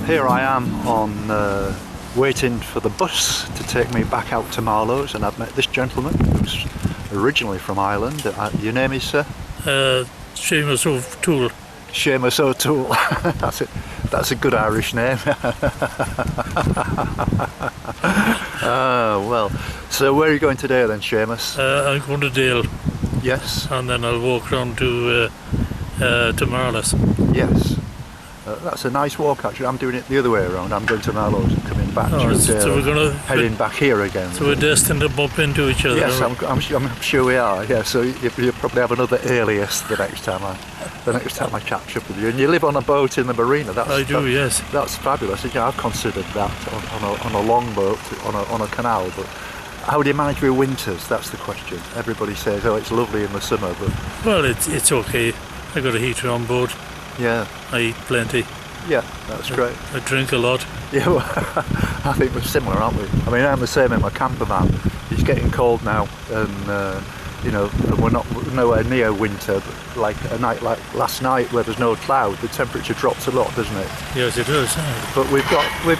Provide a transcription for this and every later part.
here I am on waiting for the bus to take me back out to Marloes, and I've met this gentleman who's originally from Ireland. Your name is, sir? Ishmaels O'Toole. Ishmaels O'Toole. That's a good Irish name. Well, so where are you going today then, Seamus? I'm going to Dale. Yes. And then I'll walk round to Marloes. Yes. That's a nice walk actually. I'm doing it the other way around. I'm going to Marloes and coming back to Dale, so we're heading back here again. So we're destined to bump into each other. Yes, I'm sure we are. Yeah, so you probably have another alias the next time I catch up with you. And you live on a boat in the marina. Yes. That's fabulous. Yeah, I've considered that on a long boat on a canal. But how do you manage with winters? That's the question. Everybody says, oh, it's lovely in the summer, but well, it's okay. I got a heater on board. Yeah. I eat plenty. Yeah, that's great. I drink a lot. Yeah, well, I think we're similar, aren't we? I mean, I'm the same in my camper van. It's getting cold now, and we're nowhere near winter. But like a night like last night, where there's no cloud, the temperature drops a lot, doesn't it? Yes, it does. But we've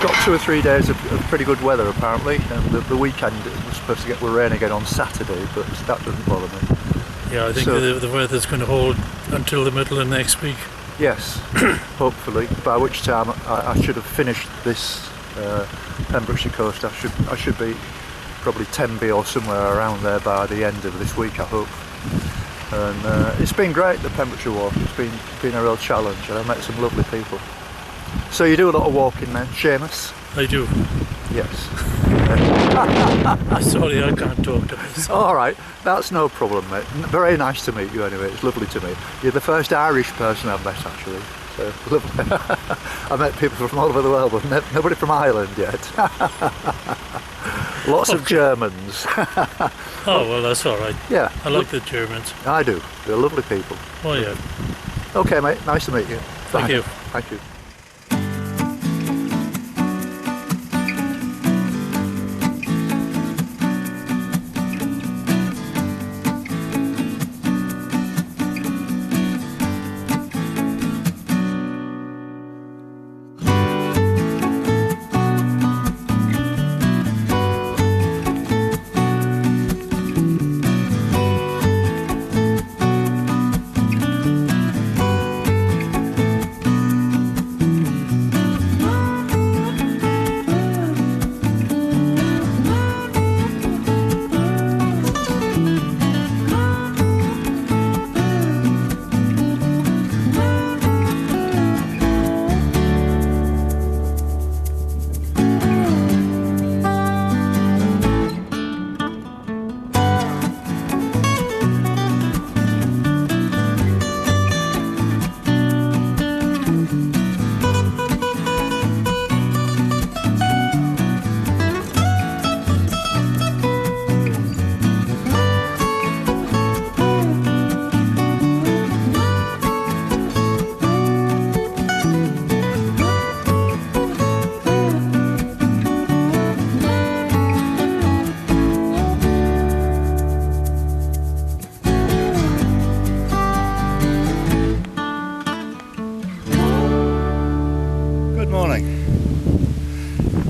got 2 or 3 days of pretty good weather apparently, and the weekend we're supposed to get rain again on Saturday, but that doesn't bother me. Yeah, I think the weather's going to hold until the middle of next week. Yes, hopefully. By which time I should have finished this Pembrokeshire coast. I should be probably Tenby or somewhere around there by the end of this week, I hope. And it's been great, the Pembrokeshire walk. It's been a real challenge, and I've met some lovely people. So you do a lot of walking then, Seamus? I do. Yes. Sorry, I can't talk to this. All right, that's no problem, mate. Very nice to meet you anyway. It's lovely to meet. You're the first Irish person I've met actually. So lovely. I've met people from all over the world, but nobody from Ireland yet. Lots of Germans. Oh well, that's all right. Yeah. I like the Germans. I do. They're lovely people. Oh yeah. Okay, mate. Nice to meet you. Thank you. Thank you.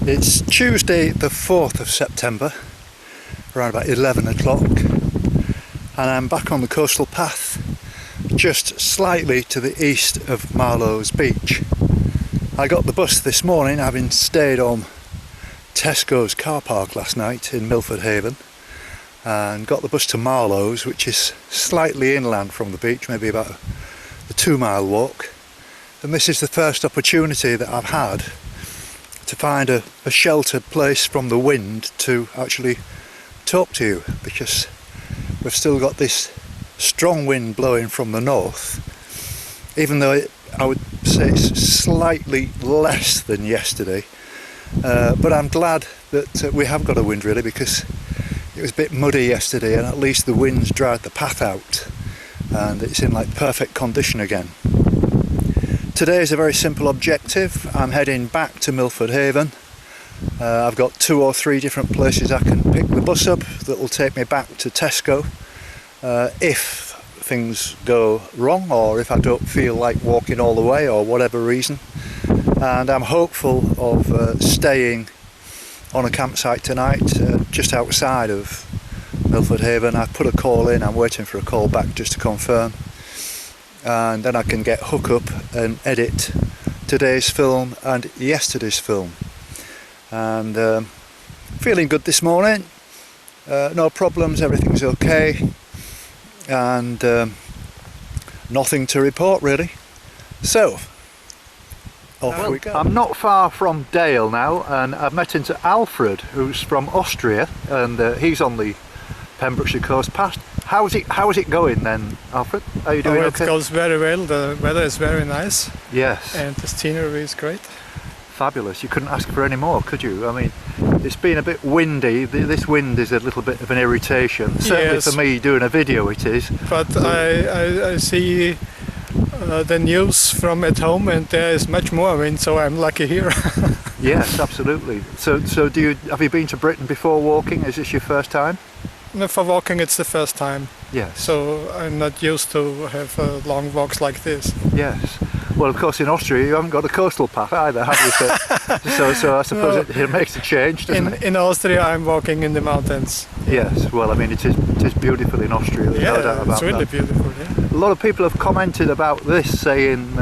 It's Tuesday the 4th of September, around about 11 o'clock, and I'm back on the coastal path, just slightly to the east of Marloes Beach. I got the bus this morning, having stayed on Tesco's car park last night in Milford Haven, and got the bus to Marloes, which is slightly inland from the beach, maybe about a 2-mile walk. And this is the first opportunity that I've had to find a sheltered place from the wind to actually talk to you, because we've still got this strong wind blowing from the north, even though I would say it's slightly less than yesterday, but I'm glad that we have got a wind really, because it was a bit muddy yesterday, and at least the wind's dried the path out and it's in like perfect condition again. Today is a very simple objective. I'm heading back to Milford Haven. I've got 2 or 3 different places I can pick the bus up that will take me back to Tesco if things go wrong, or if I don't feel like walking all the way or whatever reason. and I'm hopeful of staying on a campsite tonight just outside of Milford Haven. I've put a call in, I'm waiting for a call back just to confirm, and then I can get hook up and edit today's film and yesterday's film. And feeling good this morning, no problems, everything's okay, and nothing to report really. So off we go. I'm not far from Dale now, and I've met into Alfred, who's from Austria, and he's on the Pembrokeshire coast path. How's it going then, Alfred? Are you doing okay? It goes very well. The weather is very nice. Yes. And the scenery is great. Fabulous. You couldn't ask for any more, could you? I mean, it's been a bit windy. This wind is a little bit of an irritation. Certainly yes. For me doing a video it is. But I see the news from at home, and there is much more wind, so I'm lucky here. Yes, absolutely. So have you been to Britain before walking? Is this your first time? No, for walking it's the first time. Yes. So I'm not used to have long walks like this. Yes. Well, of course, in Austria you haven't got a coastal path either, have you? So I suppose it makes a change, doesn't it? In Austria I'm walking in the mountains. Yes. Well, I mean, it is beautiful in Austria. There's no doubt about it's really that. beautiful. Yeah. A lot of people have commented about this, saying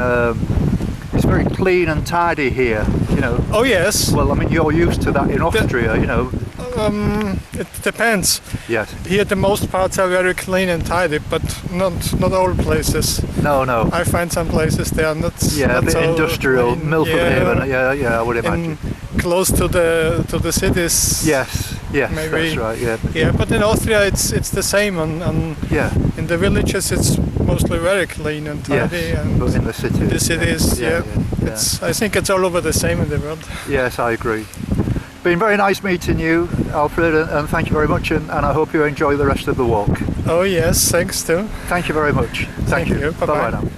it's very clean and tidy here. You know. Oh yes. Well, I mean, you're used to that in Austria, you know. It depends. Yes. Here the most parts are very clean and tidy, but not all places. No. I find some places they are not. Yeah, not a bit so industrial. clean. Milford Haven. Yeah, I would imagine. Close to the cities. Yes, maybe. That's right. Yeah. Yeah, but in Austria it's the same. Yeah. In the villages it's mostly very clean and tidy. Yes, and but in the cities. the cities, Yeah. I think it's all over the same in the world. Yes, I agree. Been very nice meeting you, Alfred, and thank you very much, and I hope you enjoy the rest of the walk. Oh yes, thanks too. Thank you very much. Thank you. Bye-bye. Bye-bye now.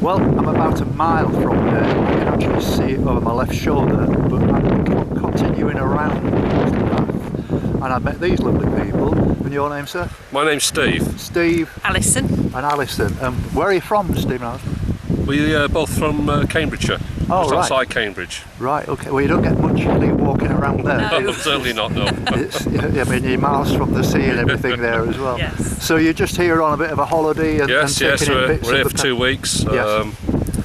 Well, I'm about a mile from there. You can actually see it over my left shoulder, but I'm continuing around the path, and I met these lovely people. And your name, sir? My name's Steve. Steve. Alison. And Alison. Where are you from, Steve and Alison? We're both from Cambridgeshire, Oh, just right. outside Cambridge. Right, okay. Well, you don't get much walking around there. do you? Certainly not, no. I mean, you're miles from the sea and everything there as well. Yes. So you're just here on a bit of a holiday and Yes, taking in we're bits here of for the 2 weeks. Yes.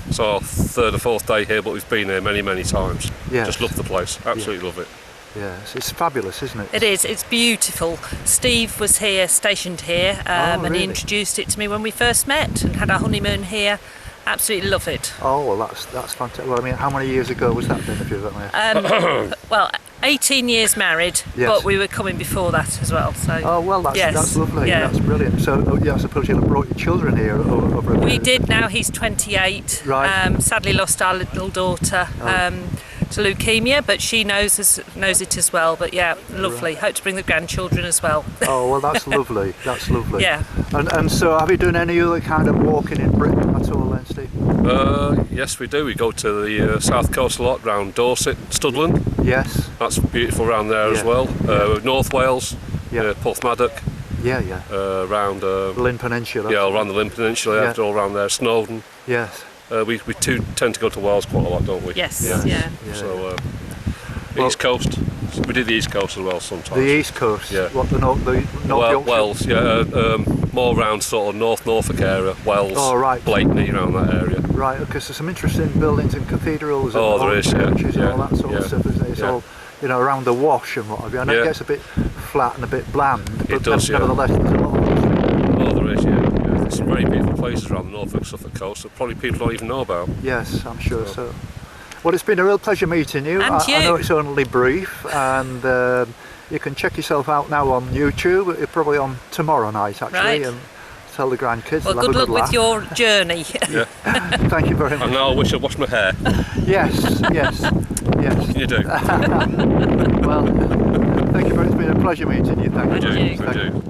It's our third or fourth day here, but we've been here many, many times. Yes. Just love the place, absolutely love it. Yes, it's fabulous, isn't it? It is, it's beautiful. Steve was here, stationed here, and really? he introduced it to me when we first met and had our honeymoon here. Absolutely love it. Oh, well, that's fantastic. Well, I mean, how many years ago was that then, if you don't know? Well, 18 years married, Yes. but we were coming before that as well. So Oh well, yes, that's lovely. yeah. That's brilliant. So I suppose you'll have brought your children here over. a We period. did. Now he's 28. Right. Sadly lost our little daughter to leukemia, but she knows it as well. But yeah, lovely. Hope to bring the grandchildren as well. Oh well, that's lovely. That's lovely. Yeah. And so, have you done any other kind of walking in Britain at all, then, Steve? Yes, we do. We go to the south coast a lot, round Dorset, Studland. Yes. That's beautiful around there as Yeah. well. North Wales, Yeah. Porthmadog, Yeah. Yeah. around Lynn Peninsula. around the Lynn Peninsula, Yeah. after all around there, Snowdon. Yes. We too tend to go to Wales quite a lot, don't we? Yes. Yes. Yeah. Yeah. So Well- East Coast. We did the East Coast as well sometimes. The East Coast. Yeah. What the North Yorkshire? Wales, more around sort of North Norfolk area, Wells, Oh, right. Blakeney, around that area. Right, because there's some interesting buildings and cathedrals and Oh, there is, yeah, churches and yeah, all that sort of yeah, stuff, isn't it? It's yeah. all, around the wash and what have you. I know Yeah. it gets a bit flat and a bit bland, but It does, yeah. nevertheless there's a lot of history. Oh, there is, yeah. There's some very beautiful places around the Norfolk Suffolk coast that probably people don't even know about. Yes, I'm sure so. Well, it's been a real pleasure meeting you. And I you. know it's only brief, and you can check yourself out now on YouTube. You're probably on tomorrow night, actually, Right. and tell the grandkids. Well, they'll have good a luck with laugh. your journey. Yeah. Thank you very much. And now I wish I'd washed my hair. Yes, yes, yes. Can you do? Well, thank you very much. It's been a pleasure meeting you. Thank you. Thank you. Thank you.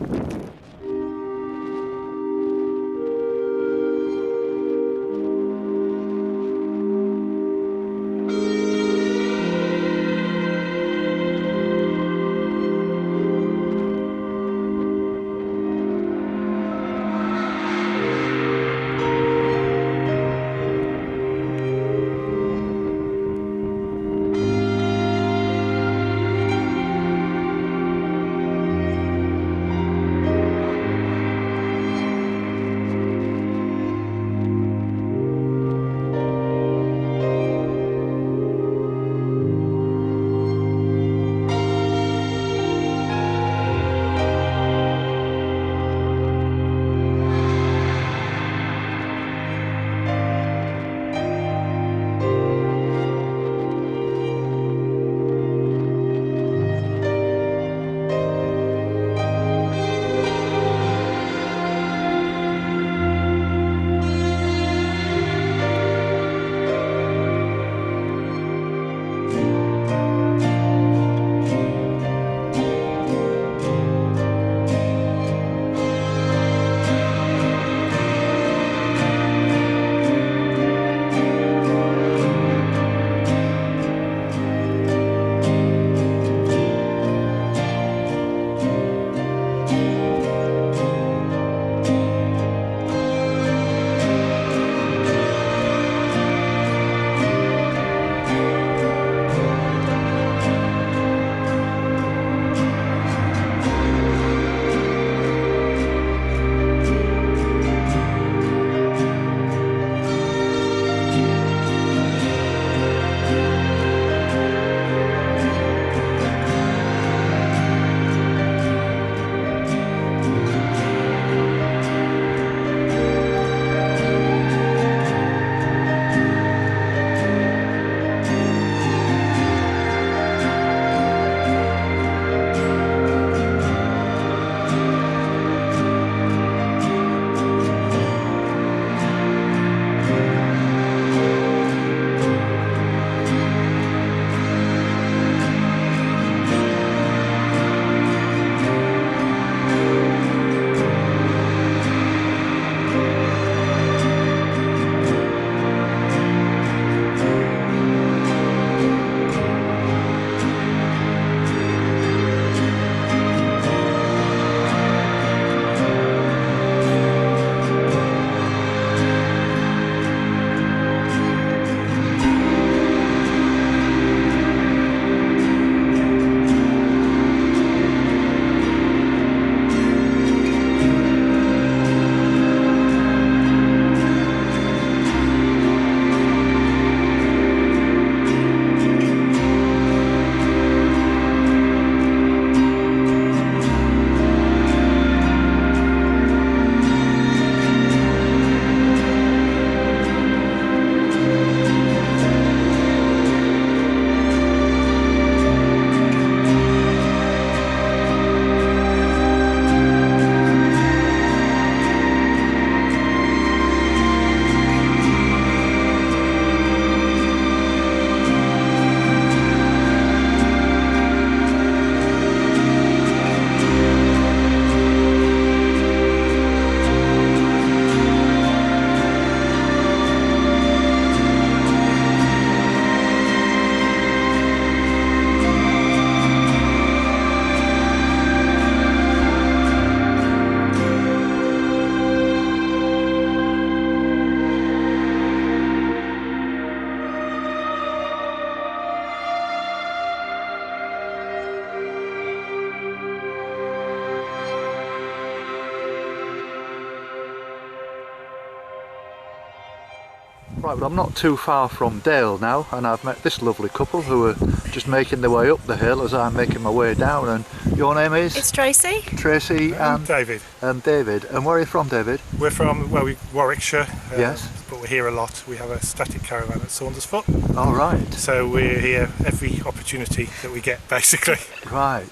Right, well, I'm not too far from Dale now, and I've met this lovely couple who are just making their way up the hill as I'm making my way down. And your name is? It's Tracy. Tracy and David. And David. And where are you from, David? We're from Warwickshire. Yes. But we're here a lot. We have a static caravan at Saundersfoot. All right. So we're here every opportunity that we get, basically. Right.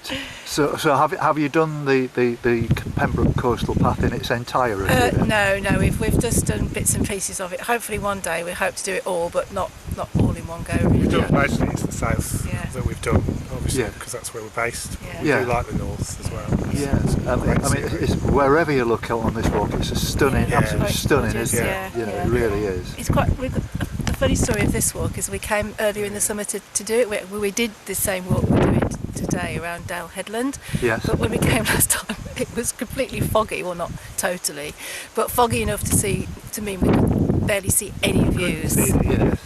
So have you done the Pembroke Coastal Path in its entirety? No, we've just done bits and pieces of it. Hopefully one day we hope to do it all, but not all in one go. Really. We've done mostly it's the south Yeah. that we've done, obviously, Yeah. because that's where we're based. Yeah. We Yeah. do like the north as well. Yes. I mean, it's, wherever you look out on this walk, it's a stunning, Yeah. absolutely It's stunning, gorgeous, isn't yeah, it? You know, yeah. it really is. It's quite. The funny story of this walk is we came earlier in the summer to do it. We did the same walk we're doing today around Dale Headland. Yes. But when we came last time, it was completely foggy. Well, not totally, but foggy enough to mean we could barely see any views. Yes.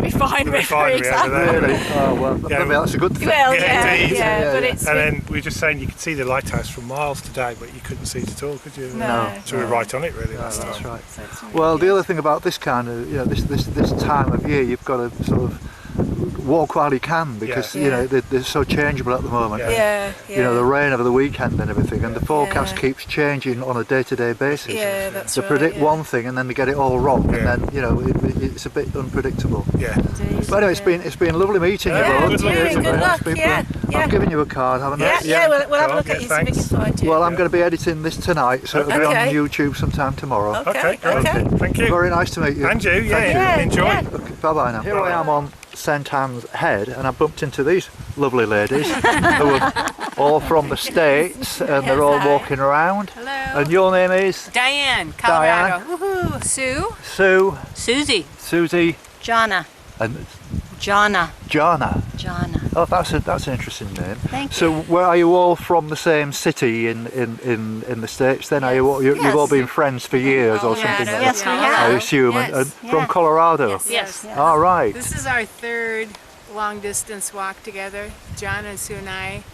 Refinery over there. Really? Oh well, Yeah. maybe that's a good thing. Well, Yeah, yeah, indeed. but it's. And then we were just saying you could see the lighthouse from miles today, but you couldn't see it at all, could you? No. So we were right on it, really, last That's time. right. So it's really Well, the good. other thing about this kind of, this time of year, you've got to sort of walk while you can because Yeah. you know they're so changeable at the moment. Yeah. Yeah, yeah. You know, the rain over the weekend and everything, and the forecast Yeah. keeps changing on a day-to-day basis. Yeah, that's They right. predict yeah. one thing and then they get it all wrong, Yeah. and then you know it's a bit unpredictable. Yeah. Indeed, But anyway, yeah. it's been lovely meeting you Yeah, both. good luck. It's Good been- luck, it's been yeah, fun. yeah. I've given you a card, haven't I? Yeah, Yeah. we'll have a look Yeah, at you so we can thanks. find you. Well, I'm going to be editing this tonight, so it'll be on Okay. YouTube sometime tomorrow. Okay, great. okay. Thank you. Very nice to meet you. And you, Thank yeah. Yeah, Enjoy. yeah. Okay, bye-bye now. Here I am on St Anne's Head, and I bumped into these lovely ladies who are all from the States, and they're all walking around. Hello. And your name is? Diane, Colorado. Woohoo. Sue, Sue, Susie. Susie, Jonna, and Jonna, Jana. Jonna. Oh, that's an interesting name. Thank So, where are you all from the same city in the States? Then are you all, you've all Yes. been friends for years or something like Yes, that? we I have. assume, Yes, and from yeah. Colorado. Yes. All right. This is our third long distance walk together. John and Sue and I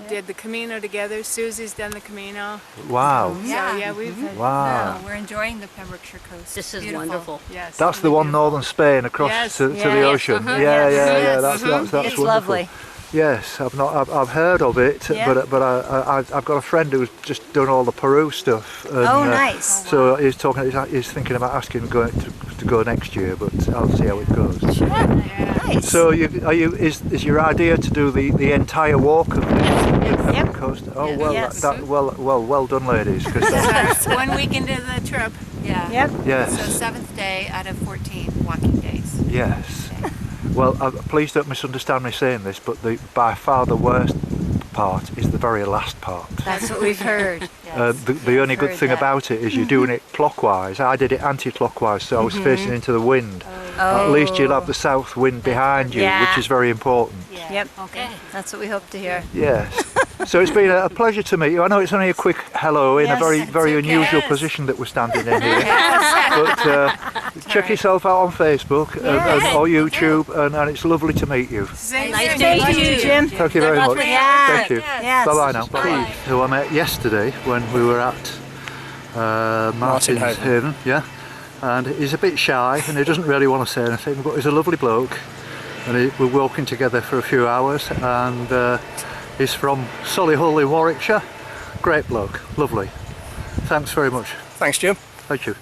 did the Camino together. Susie's done the Camino. Wow. So yeah, we've Wow. We're enjoying the Pembrokeshire coast. This is Beautiful. wonderful. yes. That's the one, northern Spain across Yes. to the Yes. ocean. Uh-huh. Yeah, Yes. yeah. Yes. That's It's wonderful. lovely. Yes, I've heard of it, Yeah. but I've got a friend who's just done all the Peru stuff. And, Oh, nice. So he's thinking about asking to go next year, but I'll see how it goes. Nice. So is your idea to do the entire walk of the Yep. coast? Oh well, Yes. well done, ladies. 'Cause that's- One week into the trip. Yeah. Yep. yes, So 7th day out of 14 walking days. yes. Well, please don't misunderstand me saying this, but by far the worst part is the very last part. That's what we've heard. The only good heard thing that. about it is you're doing it clockwise. I did it anti-clockwise, so I was facing into the wind. At least you'll have the south wind behind you, Yeah. which is very important. Yep. Okay. That's what we hope to hear. Yes. So it's been a pleasure to meet you. I know it's only a quick hello in a Yes, very it's okay. unusual position that we're standing in here. But check yourself out on Facebook or YouTube, and it's lovely to meet you. Nice to meet you, Jim. Thank you very much. Yeah. Thank you. Yes. Bye-bye now. Steve, who I met yesterday when we were at Martin's Haven, yeah. And he's a bit shy and he doesn't really want to say anything, but he's a lovely bloke. And we're walking together for a few hours, and he's from Solihull in Warwickshire. Great bloke, lovely. Thanks very much. Thanks, Jim. Thank you.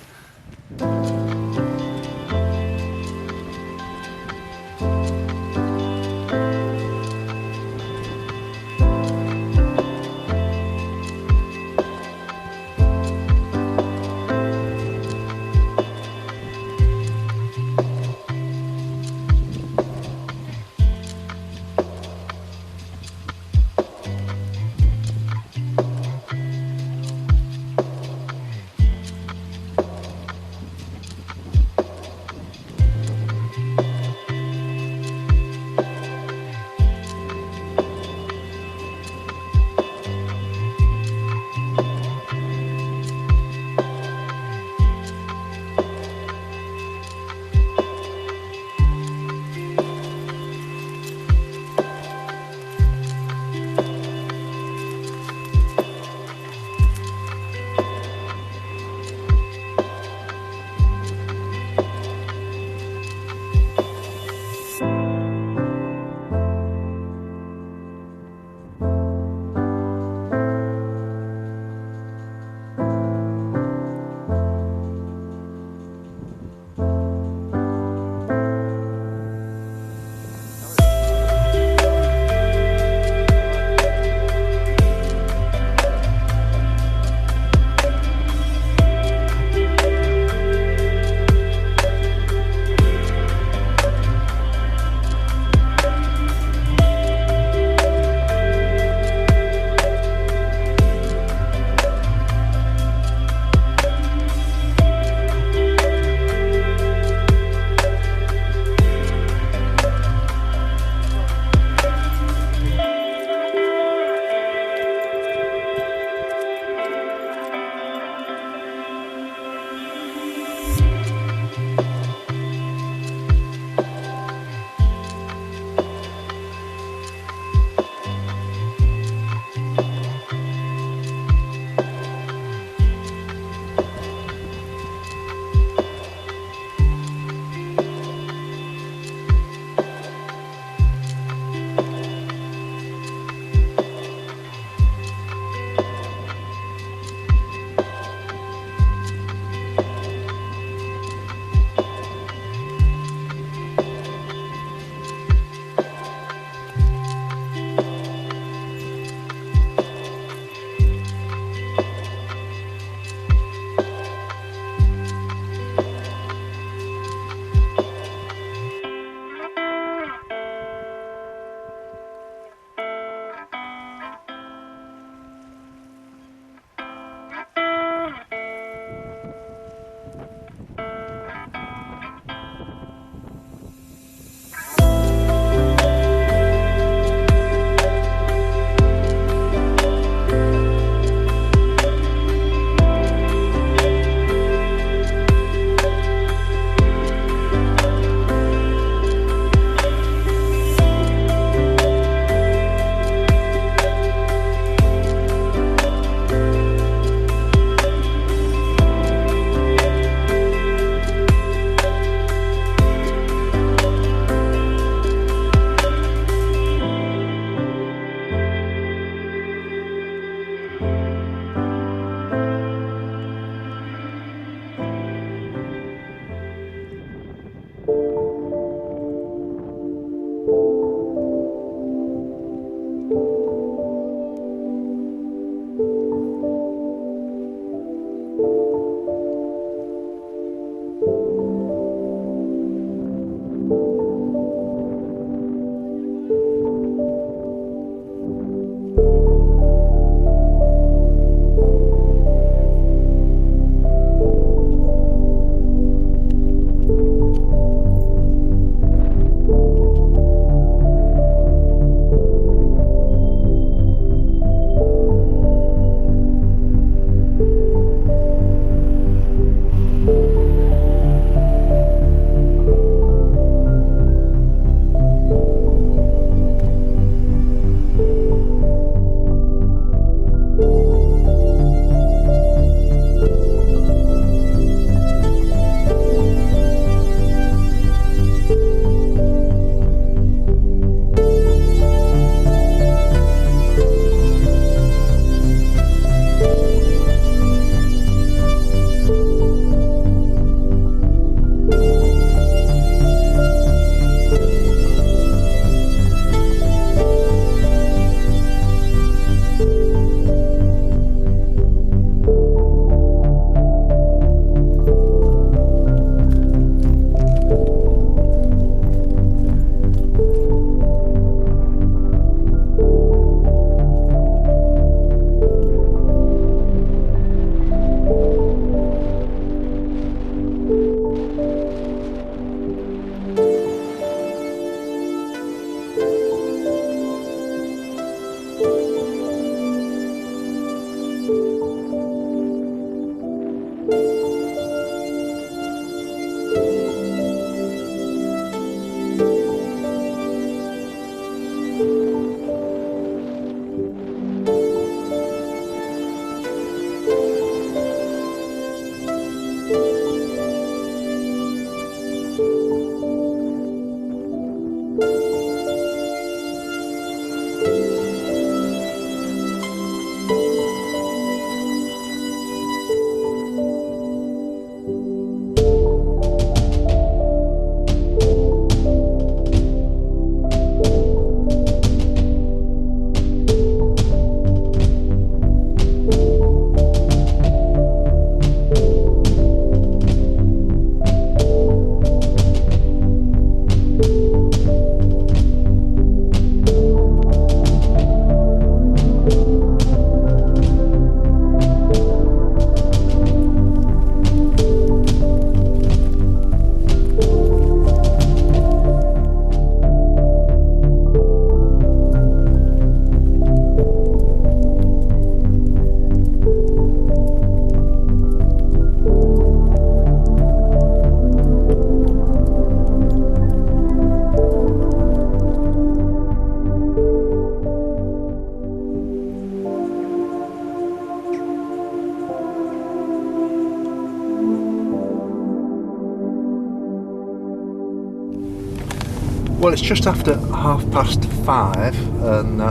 Well, it's just after 5:30, and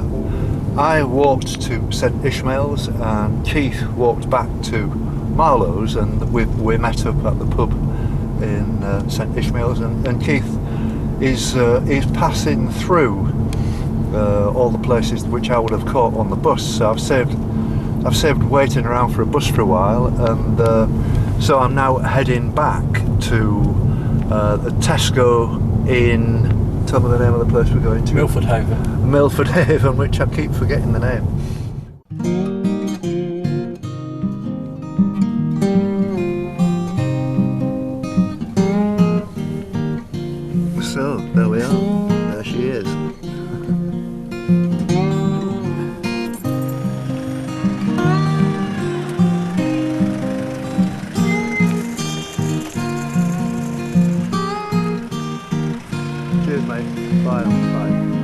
I walked to St Ishmaels, and Keith walked back to Marloes, and we met up at the pub in St Ishmaels, and Keith is passing through all the places which I would have caught on the bus. So I've saved waiting around for a bus for a while, and so I'm now heading back to the Tesco in. Tell me the name of the place we're going to. Milford Haven. Milford Haven, which I keep forgetting the name. So, there we are. There she is. Cheers, mate. Bye. Bye.